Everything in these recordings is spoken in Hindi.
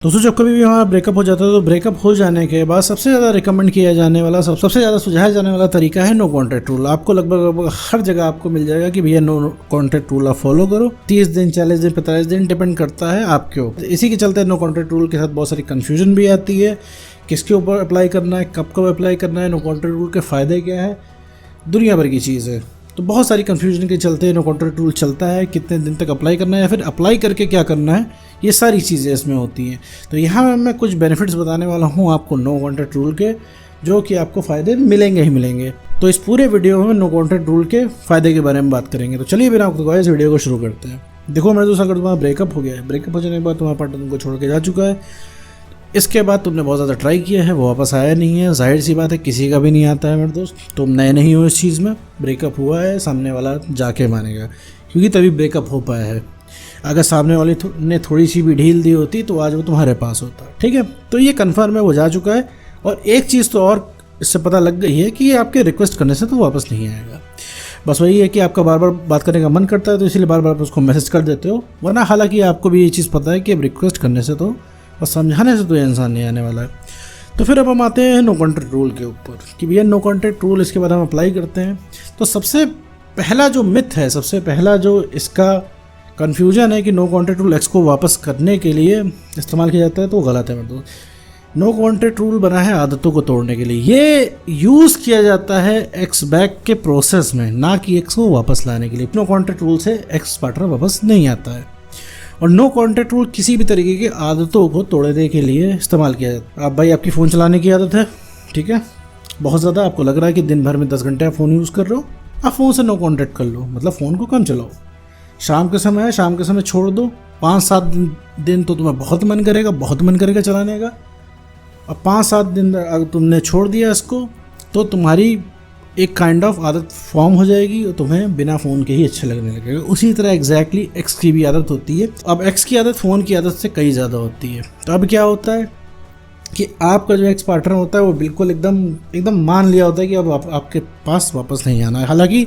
दोस्तों जब कभी भी हमारा ब्रेकअप हो जाता है तो ब्रेकअप हो जाने के बाद सबसे ज़्यादा रिकमेंड किया जाने वाला सबसे ज़्यादा सुझाया जाने वाला तरीका है नो कॉन्टैक्ट रूल। आपको लगभग हर जगह आपको मिल जाएगा कि भैया नो कॉन्टैक्ट रूल आप फॉलो करो। 30 दिन 40 दिन 45 दिन डिपेंड करता है आपके ऊपर। इसी के चलते नो कॉन्टैक्ट रूल के साथ बहुत सारी कन्फ्यूजन भी आती है, किसके ऊपर अप्लाई करना है, कब कब अप्लाई करना है, नो कॉन्टैक्ट रूल के फ़ायदे क्या है, दुनिया भर की चीज़ है। तो बहुत सारी कन्फ्यूजन के चलते नो कॉन्टैक्ट रूल चलता है, कितने दिन तक अप्लाई करना है या फिर अप्लाई करके क्या करना है, ये सारी चीज़ें इसमें होती हैं। तो यहाँ मैं कुछ बेनिफिट्स बताने वाला हूँ आपको नो कॉन्टैक्ट रूल के, जो कि आपको फ़ायदे मिलेंगे ही मिलेंगे। तो इस पूरे वीडियो में नो कॉन्टैक्ट रूल के फ़ायदे के बारे में बात करेंगे। तो चलिए बिना आपको इस वीडियो को शुरू करते हैं। देखो मेरे दोस्त, अगर तुम्हारा ब्रेकअप हो गया है, ब्रेकअप हो जाने के बाद तुम्हारा पार्टनर तुमको छोड़ के जा चुका है, इसके बाद तुमने बहुत ज़्यादा ट्राई किया है, वो वापस आया नहीं है। जाहिर सी बात है किसी का भी नहीं आता है मेरे दोस्त, तुम नए नहीं हो इस चीज़ में। ब्रेकअप हुआ है, सामने वाला जाके मानेगा, क्योंकि तभी ब्रेकअप हो पाया है। अगर सामने वाले ने थोड़ी सी भी ढील दी होती तो आज वो तुम्हारे पास होता। ठीक है, तो ये कन्फर्म है, वो जा चुका है। और एक चीज़ तो और इससे पता लग गई है कि ये आपके रिक्वेस्ट करने से तो वापस नहीं आएगा। बस वही है कि आपका बार बार बात करने का मन करता है, तो इसलिए बार बार उसको मैसेज कर देते हो। वरना हालांकि आपको भी ये चीज़ पता है कि अब रिक्वेस्ट करने से तो और समझाने से तो ये इंसान नहीं आने वाला है। तो फिर अब हम आते हैं नो कॉन्टैक्ट रूल के ऊपर कि भैया नो कॉन्टैक्ट रूल, इसके बाद हम अप्लाई करते हैं। तो सबसे पहला जो मिथ है, सबसे पहला जो इसका कन्फ्यूजन है कि नो कॉन्टैक्ट रूल एक्स को वापस करने के लिए इस्तेमाल किया जाता है, तो गलत है मेरे दोस्त। नो कॉन्टैक्ट रूल बना है आदतों को तोड़ने के लिए। ये यूज़ किया जाता है एक्स बैक के प्रोसेस में, ना कि एक्स को वापस लाने के लिए। नो कॉन्टैक्ट रूल से एक्स पार्टनर वापस नहीं आता है। और नो कॉन्टैक्ट रूल किसी भी तरीके की आदतों को तोड़ने के लिए इस्तेमाल किया जाता है। अब भाई आपकी फ़ोन चलाने की आदत है, ठीक है, बहुत ज़्यादा आपको लग रहा है कि दिन भर में 10 घंटे आप फ़ोन यूज़ कर रहे हो, आप फ़ोन से नो कॉन्टैक्ट कर लो, मतलब फ़ोन को कम चलाओ। शाम के समय है, शाम के समय छोड़ दो। 5-7 दिन तो तुम्हें बहुत मन करेगा चलाने का। अब 5-7 दिन अगर तुमने छोड़ दिया इसको, तो तुम्हारी एक काइंड ऑफ आदत फॉर्म हो जाएगी और तुम्हें बिना फ़ोन के ही अच्छा लगने लगेगा। उसी तरह एग्जैक्टली एक्स की भी आदत होती है। अब एक्स की आदत फ़ोन की आदत से कई ज़्यादा होती है। तो अब क्या होता है कि आपका जो एक्स पार्टनर होता है वो बिल्कुल एकदम मान लिया होता है कि अब आपके पास वापस नहीं आना है। हालांकि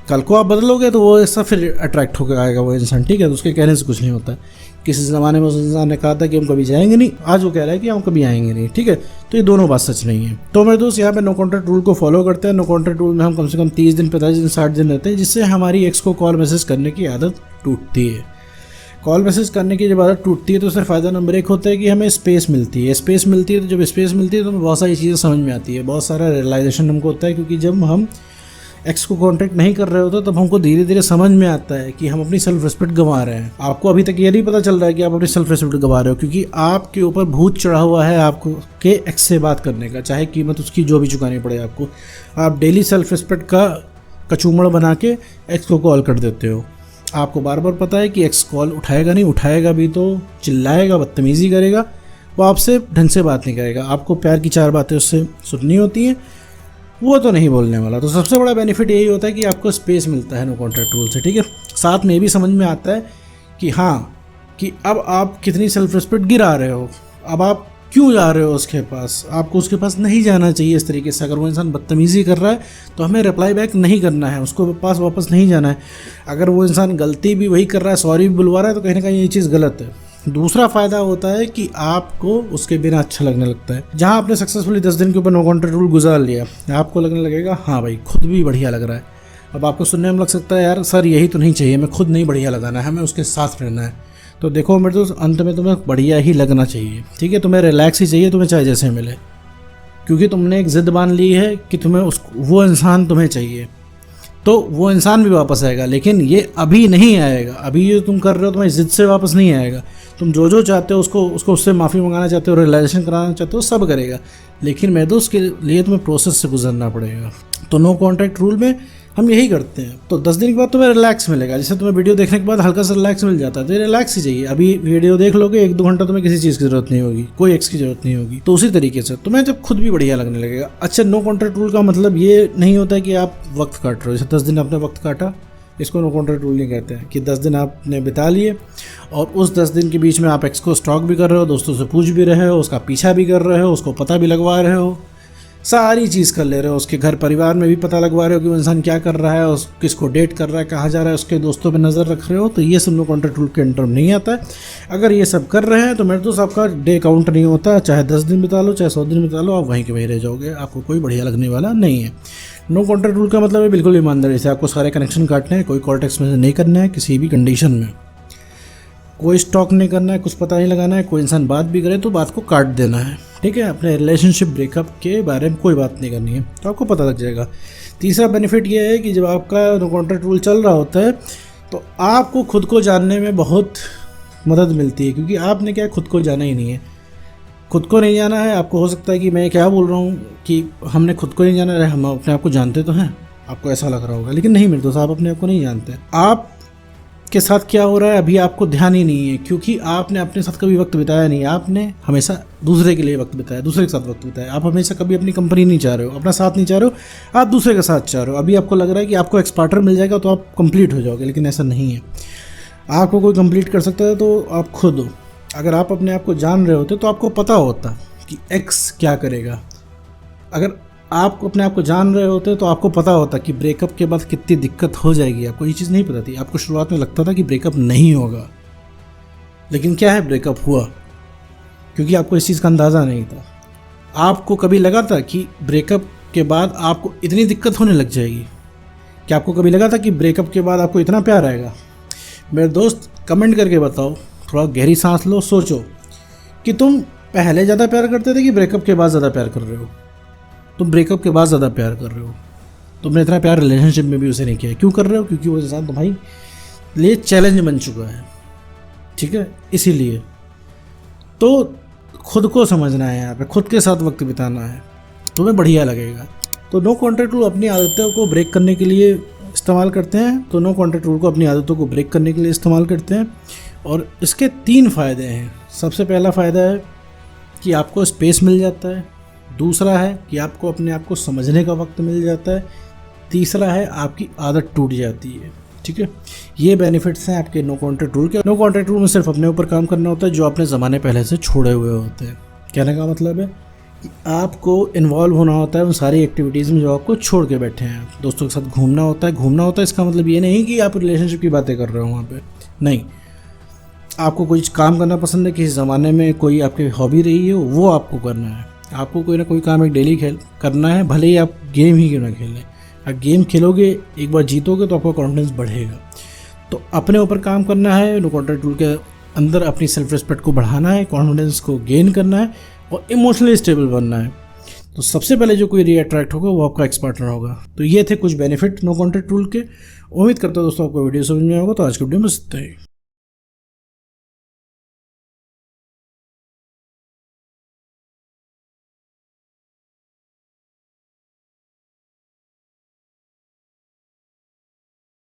कल को आप बदलोगे तो वो ऐसा फिर अट्रैक्ट होकर आएगा वो इंसान, ठीक है, तो उसके कहने से कुछ नहीं होता है। किसी ज़माने में उस इंसान ने कहा था कि हम कभी जाएंगे नहीं, आज वो कह रहा है कि हम कभी आएंगे नहीं, ठीक है। तो ये दोनों बात सच नहीं है। तो मेरे दोस्त यहाँ पे नो कॉन्टैक्ट रूल को फॉलो करते हैं। नो कॉन्टैक्ट रूल में हम कम से कम 30 दिन 45 दिन 60 दिन रहते हैं, जिससे हमारी एक्स को कॉल मैसेज करने की आदत टूटती है। कॉल मैसेज करने की जब आदत टूटती है तो उससे फ़ायदा नंबर 1 होता है कि हमें स्पेस मिलती है। स्पेस मिलती है तो जब स्पेस मिलती है तो हमें बहुत सारी चीज़ें समझ में आती है, बहुत सारा रियलाइजेशन हमको होता है। क्योंकि जब हम एक्स को कांटेक्ट नहीं कर रहे होते तब हमको धीरे धीरे समझ में आता है कि हम अपनी सेल्फ रिस्पेक्ट गंवा रहे हैं। आपको अभी तक ये नहीं पता चल रहा है कि आप अपनी सेल्फ रिस्पेक्ट गंवा रहे हो, क्योंकि आपके ऊपर भूत चढ़ा हुआ है आपको के एक्स से बात करने का, चाहे कीमत उसकी जो भी चुकानी पड़े आपको। आप डेली सेल्फ रिस्पेक्ट का कचूमड़ बना के एक्स को कॉल कर देते हो। आपको बार बार पता है कि एक्स कॉल उठाएगा नहीं, उठाएगा भी तो चिल्लाएगा, बदतमीज़ी करेगा, वो आपसे ढंग से बात नहीं करेगा। आपको प्यार की 4 बातें उससे सुननी होती हैं, वो तो नहीं बोलने वाला। तो सबसे बड़ा बेनिफिट यही होता है कि आपको स्पेस मिलता है नो कॉन्टैक्ट रूल से, ठीक है। साथ में ये भी समझ में आता है कि हाँ, कि अब आप कितनी सेल्फ रिस्पेक्ट गिरा रहे हो, अब आप क्यों जा रहे हो उसके पास, आपको उसके पास नहीं जाना चाहिए इस तरीके से। अगर वो इंसान बदतमीज़ी कर रहा है तो हमें रिप्लाई बैक नहीं करना है, उसको पास वापस नहीं जाना है। अगर वो इंसान गलती भी वही कर रहा है, सॉरी भी बुलवा रहा है, तो कहीं ना कहीं ये चीज़ गलत है। दूसरा फ़ायदा होता है कि आपको उसके बिना अच्छा लगने लगता है। जहाँ आपने सक्सेसफुली 10 दिन के ऊपर नो कॉन्टैक्ट रूल गुजार लिया, आपको लगने लगेगा हाँ भाई खुद भी बढ़िया लग रहा है। अब आपको सुनने में लग सकता है यार सर यही तो नहीं चाहिए, हमें खुद नहीं बढ़िया लगाना है, हमें उसके साथ रहना है। तो देखो मेरे दोस्त, अंत में तुम्हें बढ़िया ही लगना चाहिए, ठीक है। तुम्हें रिलैक्स ही चाहिए, तुम्हें चाहे जैसे मिले, क्योंकि तुमने एक ज़िद बांध ली है कि तुम्हें वो इंसान तुम्हें चाहिए। तो वो इंसान भी वापस आएगा, लेकिन ये अभी नहीं आएगा। अभी जो तुम कर रहे हो तुम्हारी ज़िद से वापस नहीं आएगा। तुम जो चाहते हो उसको उससे माफ़ी मंगाना चाहते हो, रियलाइजेशन कराना चाहते हो, सब करेगा। लेकिन मैं तो उसके लिए तुम्हें प्रोसेस से गुजरना पड़ेगा। तो नो कॉन्टैक्ट रूल में हम यही करते हैं। तो 10 दिन के बाद तुम्हें रिलैक्स मिलेगा। जैसे तुम्हें वीडियो देखने के बाद हल्का सा रिलैक्स मिल जाता है, तो ये रिलैक्स ही चाहिए। अभी वीडियो देख लोगे 1-2 घंटा, तुम्हें किसी चीज़ की ज़रूरत नहीं होगी, कोई एक्स की ज़रूरत नहीं होगी। तो उसी तरीके से तुम्हें जब खुद भी बढ़िया लगने लगेगा। अच्छा, नो कॉन्टैक्ट रूल का मतलब ये नहीं होता है कि आप वक्त काट रहे हो। जैसे 10 दिन आपने वक्त काटा, इसको नो कॉन्टैक्ट रूल नहीं कहते हैं। कि 10 दिन आपने बिता लिए और उस 10 दिन के बीच में आप एक्स को स्टॉक भी कर रहे हो, दोस्तों से पूछ भी रहे हो, उसका पीछा भी कर रहे हो, उसको पता भी लगवा रहे हो, सारी चीज़ कर ले रहे हो, उसके घर परिवार में भी पता लगवा रहे हो कि वो इंसान क्या कर रहा है, उस किसको डेट कर रहा है, कहाँ जा रहा है, उसके दोस्तों पे नज़र रख रहे हो। तो ये सब नो कॉन्टैक्ट रूल के अंडर नहीं आता है। अगर ये सब कर रहे हैं तो मेरे दोस्त आपका डे काउंट नहीं होता, चाहे 10 दिन बिता लो, चाहे 100 दिन बिता लो, आप वहीं के वहीं रह जाओगे, आपको कोई बढ़िया लगने वाला नहीं है। नो कॉन्टैक्ट रूल का मतलब है बिल्कुल ईमानदारी से आपको सारे कनेक्शन काटने हैं, कोई कॉल टेक्स्ट मैसेज नहीं करना है किसी भी कंडीशन में, कोई स्टॉक नहीं करना है, कुछ पता नहीं लगाना है, कोई इंसान बात भी करे तो बात को काट देना है, ठीक है। अपने रिलेशनशिप ब्रेकअप के बारे में कोई बात नहीं करनी है, तो आपको पता लग जाएगा। तीसरा बेनिफिट ये है कि जब आपका नो कॉन्टैक्ट रूल चल रहा होता है तो आपको खुद को जानने में बहुत मदद मिलती है, क्योंकि आपने क्या खुद को जाना ही नहीं है। खुद को नहीं जाना है, आपको हो सकता है कि मैं क्या बोल रहा हूँ कि हमने खुद को नहीं जाना है, हम अपने आप को जानते तो हैं, आपको ऐसा लग रहा होगा, लेकिन नहीं मेरे दोस्त, आप अपने आप को नहीं जानते। आप के साथ क्या हो रहा है अभी आपको ध्यान ही नहीं है, क्योंकि आपने अपने साथ कभी वक्त बिताया नहीं, आपने हमेशा दूसरे के लिए वक्त बिताया, दूसरे के साथ वक्त बिताया। आप हमेशा कभी अपनी कंपनी नहीं चाह रहे हो, अपना साथ नहीं चाह रहे हो, आप दूसरे का साथ चाह रहे हो। अभी आपको लग रहा है कि आपको एक्सपार्टर मिल जाएगा तो आप कंप्लीट हो जाओगे, लेकिन ऐसा नहीं है। आपको कोई कंप्लीट कर सकता है तो आप खुद हो। अगर आप अपने आप को जान रहे होते तो आपको पता होता कि एक्स क्या करेगा। अगर आप अपने आप को जान रहे होते तो आपको पता होता कि ब्रेकअप के बाद कितनी दिक्कत हो जाएगी। आपको ये चीज़ नहीं पता थी, आपको शुरुआत में लगता था कि ब्रेकअप नहीं होगा, लेकिन क्या है, ब्रेकअप हुआ, क्योंकि आपको इस चीज़ का अंदाज़ा नहीं था। आपको कभी लगा था कि ब्रेकअप के बाद आपको इतनी दिक्कत होने लग जाएगी? क्या आपको कभी लगा था कि ब्रेकअप के बाद आपको इतना प्यार आएगा? मेरे दोस्त कमेंट करके बताओ, थोड़ा गहरी सांस लो, सोचो कि तुम पहले ज़्यादा प्यार करते थे कि ब्रेकअप के बाद ज़्यादा प्यार कर रहे हो? तुम ब्रेकअप के बाद ज़्यादा प्यार कर रहे हो। तुमने इतना प्यार रिलेशनशिप में भी उसे नहीं किया। क्यों कर रहे हो? क्योंकि वो इंसान तुम्हारे लिए चैलेंज बन चुका है, ठीक है। इसीलिए तो खुद को समझना है, यहाँ पे खुद के साथ वक्त बिताना है, तुम्हें बढ़िया लगेगा। तो नो कॉन्टैक्ट रूल अपनी आदतों को ब्रेक करने के लिए इस्तेमाल करते हैं। तो नो कॉन्टैक्ट रूल को अपनी आदतों को ब्रेक करने के लिए इस्तेमाल करते हैं, और इसके 3 फ़ायदे हैं। सबसे पहला फ़ायदा है कि आपको स्पेस मिल जाता है। दूसरा है कि आपको अपने आप को समझने का वक्त मिल जाता है। तीसरा है आपकी आदत टूट जाती है, ठीक है। ये बेनिफिट्स हैं आपके नो कॉन्टैक्ट रूल के। नो कॉन्टैक्ट रूल में सिर्फ अपने ऊपर काम करना होता है, जो आपने ज़माने पहले से छोड़े हुए होते हैं। कहने का मतलब है कि आपको इन्वॉल्व होना होता है उन सारी एक्टिविटीज़ में जो आपको छोड़ के बैठे हैं। दोस्तों के साथ घूमना होता है। इसका मतलब ये नहीं कि आप रिलेशनशिप की बातें कर रहे हो वहाँ पे, नहीं। आपको कोई काम करना पसंद है, किसी ज़माने में कोई आपकी हॉबी रही है, वो आपको करना है। आपको कोई ना कोई काम एक डेली करना है, भले ही आप गेम ही क्यों ना खेलें। आप गेम खेलोगे, एक बार जीतोगे तो आपका कॉन्फिडेंस बढ़ेगा। तो अपने ऊपर काम करना है, नो कॉन्टैक्ट रूल के अंदर अपनी सेल्फ रिस्पेक्ट को बढ़ाना है, कॉन्फिडेंस को गेन करना है, और इमोशनली स्टेबल बनना है। तो सबसे पहले जो कोई रीअट्रैक्ट होगा वो आपका एक्स पार्टनर होगा। तो ये थे कुछ बेनिफिट नो कॉन्टैक्ट रूल के। उम्मीद करता हूँ दोस्तों आपको वीडियो समझ में आएगा। तो आज की वीडियो में इतना ही।